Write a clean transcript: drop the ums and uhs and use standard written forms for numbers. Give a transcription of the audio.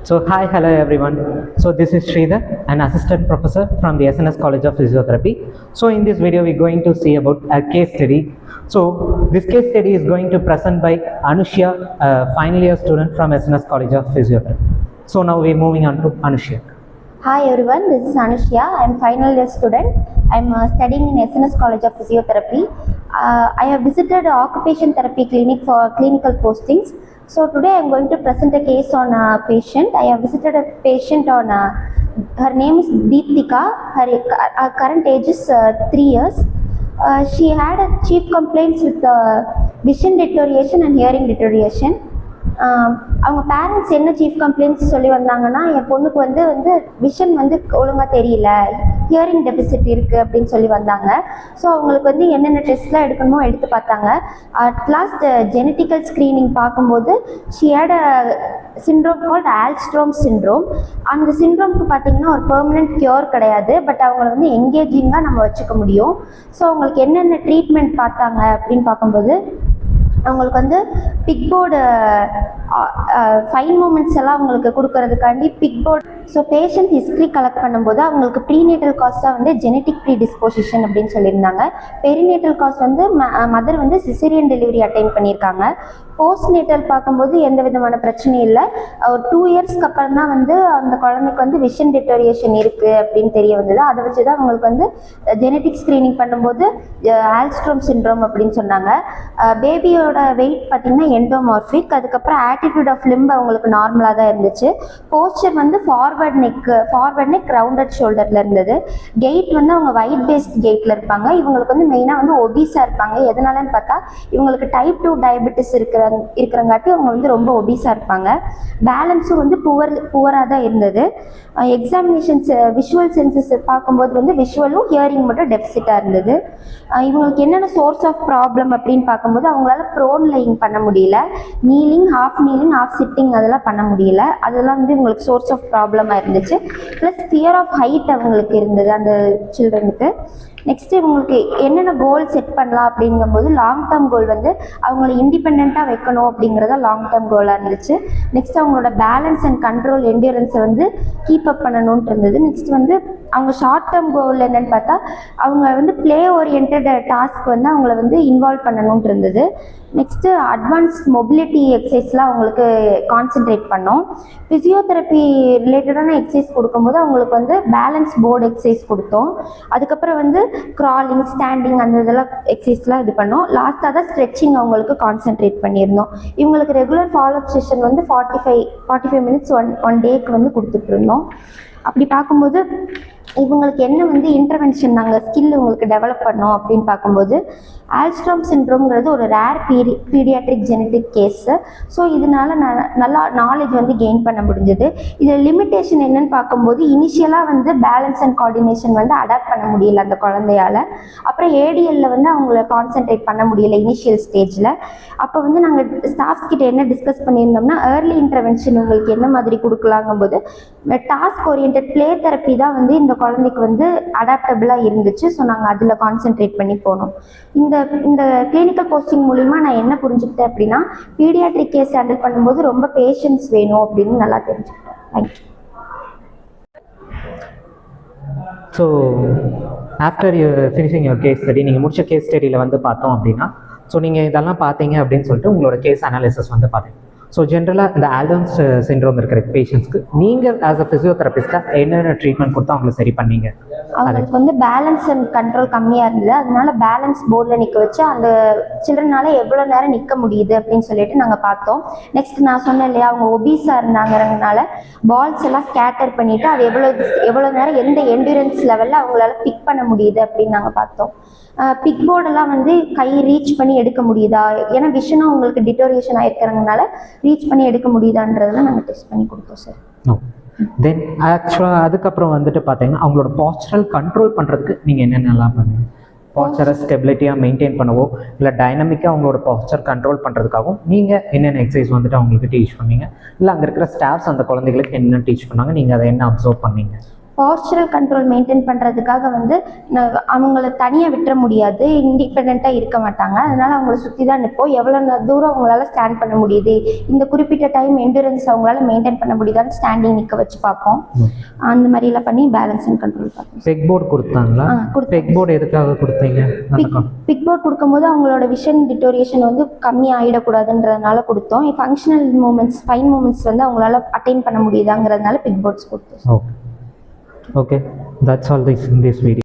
So hi, hello everyone. So this is Sridhar, an assistant professor from the SNS College of Physiotherapy. So in this video we're going to see about a case study. So this case study is going to present by Anushya, a final year student from SNS College of Physiotherapy. So now we're moving on to Anushya. Hi everyone, this is Anushya. I'm final year student. I'm studying in SNS College of Physiotherapy. I have visited Occupation Therapy Clinic for clinical postings. So today I'm going to present a case on a patient. I have visited a patient on, her name is Deeptika. Her current age is 3 years. She had a chief complaints with vision deterioration and hearing deterioration. அவங்க parents என்ன chief complaints சொல்லி வந்தாங்கன்னா, என் பொண்ணுக்கு வந்து vision ஒழுங்காக தெரியல, hearing deficit இருக்குது அப்படின்னு சொல்லி வந்தாங்க. ஸோ அவங்களுக்கு என்னென்ன டெஸ்ட்லாம் எடுக்கணுமோ எடுத்து பார்த்தாங்க. அட் லாஸ்ட் ஜெனட்டிக்கல் ஸ்க்ரீனிங் பார்க்கும்போது she had a syndrome called Alstrom syndrome. அந்த சிண்ட்ரோம்க்கு பார்த்தீங்கன்னா ஒரு பெர்மனன்ட் கியூர் கிடையாது, பட் அவங்கள எங்கேஜிங்காக நம்ம வச்சுக்க முடியும். ஸோ அவங்களுக்கு என்னென்ன ட்ரீட்மெண்ட் பார்த்தாங்க அப்படின்னு பார்க்கும்போது, அவங்களுக்கு பிக் போர்டு ஃபைன் மூமெண்ட்ஸ் எல்லாம் அவங்களுக்கு கொடுக்கறதுக்காண்டி peg board. So patient history collect பண்ணும்போது அவங்களுக்கு ப்ரீநேட்டல் காஸ்ட்டாக ஜெனட்டிக் ப்ரீ டிஸ்போசிஷன் அப்படின்னு சொல்லியிருந்தாங்க. Perinatal cast mother caesarean delivery attain பண்ணியிருக்காங்க. போஸ்ட் நேட்டல் பார்க்கும்போது எந்த விதமான பிரச்சனையும் இல்லை. ஒரு 2 இயர்ஸ்க்கு அப்புறம் தான் அந்த குழந்தைக்கு விஷன் டிட்டோரியேஷன் இருக்குது அப்படின்னு தெரிய வந்தது. அதை வச்சு தான் அவங்களுக்கு ஜெனட்டிக் ஸ்க்ரீனிங் பண்ணும்போது ஆல்ஸ்ட்ரோம் சிண்ட்ரோம் அப்படின்னு சொன்னாங்க. பேபியோட வெயிட் பார்த்தீங்கன்னா எண்டோமார்பிக். அதுக்கப்புறம் ஆட்டிடியூட் ஆஃப் லிம்ப் அவங்களுக்கு நார்மலாக தான் இருந்துச்சு. போஸ்டர் ஃபார்வர்ட் நெக் ரவுண்டட் ஷோல்டரில் இருந்தது. கெயிட் அவங்க வைட் பேஸ்ட் கெயிட்டில் இருப்பாங்க. இவங்களுக்கு மெயினாக ஒபீஸாக இருப்பாங்க. எதனாலன்னு பார்த்தா இவங்களுக்கு டைப் 2 டயபெட்டிஸ் இருக்கிறங்காட்டி அவங்க ரொம்ப ஒபீஸாக இருப்பாங்க. பேலன்ஸும் புவராக தான் இருந்தது. எக்ஸாமினேஷன்ஸ் விஷுவல் சென்சஸ் பார்க்கும்போது விஷுவலும் ஹியரிங் மட்டும் டெபிசிட்டாக இருந்தது. இவங்களுக்கு என்னென்ன சோர்ஸ் ஆஃப் ப்ராப்ளம் அப்படின்னு பார்க்கும்போது அவங்களால ப்ரோன் லையிங் பண்ண முடியல, நீலிங், ஹாஃப் சிட்டிங் அதெல்லாம் பண்ண முடியல. அதெல்லாம் இவங்களுக்கு சோர்ஸ் ஆஃப் ப்ராப்ளமாக இருந்துச்சு. ப்ளஸ் ஃபியர் ஆஃப் ஹைட் அவங்களுக்கு இருந்தது அந்த சில்ட்ரனுக்கு. நெக்ஸ்ட்டு இவங்களுக்கு என்னென்ன கோல் செட் பண்ணலாம் அப்படிங்கும்போது லாங் டேர்ம் கோல் அவங்கள இண்டிபெண்ட்டாக வைக்கணும் அப்படிங்கிறத லாங் டேர்ம் கோலாக இருந்துச்சு. நெக்ஸ்ட் அவங்களோட பேலன்ஸ் அண்ட் கண்ட்ரோல் என்டியூரன்ஸை கீப் அப் பண்ணணுன்ட்டு இருந்தது. நெக்ஸ்ட் அவங்க ஷார்ட் டேர்ம் கோல் என்னன்னு பார்த்தா அவங்க ப்ளே ஓரியன்ட் டாஸ்க் அவங்கள இன்வால்வ் பண்ணணுன்ட்டு இருந்தது. நெக்ஸ்ட்டு அட்வான்ஸ்ட் மொபிலிட்டி எக்ஸசைஸ்லாம் அவங்களுக்கு கான்சென்ட்ரேட் பண்ணோம். ஃபிசியோதெரப்பி ரிலேட்டடான எக்ஸசைஸ் கொடுக்கும்போது அவங்களுக்கு பேலன்ஸ் போர்டு எக்ஸசைஸ் கொடுத்தோம். அதுக்கப்புறம் க்ராலிங், ஸ்டாண்டிங் அந்த இதெல்லாம் எக்ஸசைஸ்லாம் இது பண்ணோம். லாஸ்ட்டாக தான் ஸ்ட்ரெச்சிங் அவங்களுக்கு கான்சென்ட்ரேட் பண்ணியிருந்தோம். இவங்களுக்கு regular follow up session 45 minutes one டேக்கு கொடுத்துட்ருந்தோம். அப்படி பார்க்கும்போது இவங்களுக்கு என்ன இன்டர்வென்ஷன் நாங்கள் ஸ்கில் உங்களுக்கு டெவலப் பண்ணோம் அப்படின்னு பார்க்கும்போது ஆல்ஸ்ட்ரோம் சிண்ட்ரோம்ங்கிறது ஒரு rare paediatric genetic case. So இதனால நல்லா நாலேஜ் கெயின் பண்ண முடிஞ்சது. இதில் லிமிட்டேஷன் என்னன்னு பார்க்கும்போது இனிஷியலாக பேலன்ஸ் அண்ட் கோஆர்டினேஷன் அடாப்ட் பண்ண முடியல அந்த குழந்தையால். அப்புறம் ஏடிஎல்ல அவங்கள கான்சென்ட்ரேட் பண்ண முடியல இனிஷியல் ஸ்டேஜில். அப்போ நாங்கள் ஸ்டாஃப்ஸ் கிட்ட என்ன டிஸ்கஸ் பண்ணியிருந்தோம்னா, ஏர்லி இன்டர்வென்ஷன் உங்களுக்கு என்ன மாதிரி கொடுக்கலாங்கும்போது டாஸ்க் ஓரியன்ட் ப்ளே தெரப்பி தான் இந்த குழந்தைக்கு அடாப்டபிளாக இருந்துச்சு. ஸோ நாங்கள் அதில் கான்சென்ட்ரேட் பண்ணி போனோம். இந்த கிளினிக்கல் போஸ்டிங் மூலிமா நான் என்ன புரிஞ்சுக்கிட்டேன் அப்படின்னா, பீடியாட்ரிக் கேஸ் ஹேண்டில் பண்ணும்போது ரொம்ப பேஷன்ஸ் வேணும் அப்படின்னு நல்லா தெரிஞ்சுக்கிட்டேன். Thank you. So after you finishing your case study, நீங்கள் முடிச்ச கேஸ் ஸ்டடியில் பார்த்தோம் அப்படின்னா, ஸோ நீங்கள் இதெல்லாம் பார்த்தீங்க அப்படின்னு சொல்லிட்டு உங்களோட கேஸ் அனாலிசிஸ் பார்த்தீங்க. ஸோ ஜென்ரலாக இந்த ஆல்டன்ஸ் சிண்ட்ரோம் இருக்கிற பேஷண்ட்ஸ்க்கு நீங்கள் ஆஸ் அ ஃபிசியோதெரபிஸ்டாக என்னென்ன ட்ரீட்மெண்ட் கொடுத்து அவங்களை சரி பண்ணீங்க? அவங்களுக்கு பேலன்ஸ் அண்ட் கண்ட்ரோல் கம்மியாக இருந்தது. அதனால பேலன்ஸ் போர்டில் நிற்க வச்சு அந்த சில்ட்ரனால எவ்வளோ நேரம் நிற்க முடியுது அப்படின்னு சொல்லிட்டு நாங்கள் பார்த்தோம். நெக்ஸ்ட் நான் சொன்னேன் இல்லையா, அவங்க ஒபீஸாக இருந்தாங்கிறதுனால பால்ஸ் எல்லாம் ஸ்கேட்டர் பண்ணிவிட்டு அது எவ்வளோ நேரம் எந்த என்டூரன்ஸ் லெவலில் அவங்களால பிக் பண்ண முடியுது அப்படின்னு நாங்கள் பார்த்தோம். பிக் போர்டெல்லாம் கை ரீச் பண்ணி எடுக்க முடியுதா, ஏன்னா விஷனும் உங்களுக்கு டிட்டோரியேஷன் ஆகிருக்கிறதுனால ரீச் பண்ணி எடுக்க முடியுதான்றதெல்லாம் நாங்கள் டெஸ்ட் பண்ணி கொடுத்தோம் சார். தென் ஆக்சுவலாக அதுக்கப்புறம் பார்த்தீங்கன்னா அவங்களோட பாஸ்டரல் கண்ட்ரோல் பண்ணுறதுக்கு நீங்கள் என்னென்னலாம் பண்ணுவீங்க? பாஸ்டரை ஸ்டெபிலிட்டியாக மெயின்டைன் பண்ணவோ இல்லை டைனமிக்காக அவங்களோட பாஸ்டர் கண்ட்ரோல் பண்ணுறதுக்காகவும் நீங்கள் என்னென்ன எக்ஸசைஸ் அவங்களுக்கு டீச் பண்ணீங்க? இல்லை அங்கே இருக்கிற ஸ்டாஃப்ஸ் அந்த குழந்தைகளுக்கு என்ன டீச் பண்ணாங்க? நீங்கள் அதை என்ன அப்சர்வ் பண்ணீங்க? பாஸ்டரல் கண்ட்ரோல் மெயின்டைன் பண்ணுறதுக்காக வந்து அவங்கள தனியாக விட்டுற முடியாது, இண்டிபெண்ட்டாக இருக்க மாட்டாங்க. அதனால் அவங்கள சுற்றி தான் நிற்போம். எவ்வளோ தூரம் அவங்களால ஸ்டாண்ட் பண்ண முடியுது, இந்த குறிப்பிட்ட டைம் எண்டூரன்ஸ் அவங்களால மெயின்டைன் பண்ண முடியுதான்னு ஸ்டாண்டிங் நிற்க வச்சு பார்ப்போம். அந்த மாதிரிலாம் பண்ணி பேலன்ஸ் அண்ட் கண்ட்ரோல் பார்ப்போம். பெக் போர்டு கொடுத்தாங்களா? பெக் போர்டு எதுக்காக கொடுத்தீங்க? பிக் போர்ட் கொடுக்கும்போது அவங்களோட விஷன் டிட்டோரியேஷன் வந்து கம்மி ஆகிடக்கூடாதுன்றதுனால கொடுத்தோம். ஃபங்க்ஷனல் மூமெண்ட்ஸ், ஃபைன் மூமெண்ட்ஸ் வந்து அவங்களால அட்டைன் பண்ண முடியுதாங்கிறதுனால பிக் போர்ட்ஸ் கொடுத்தோம். Okay, that's all in this video.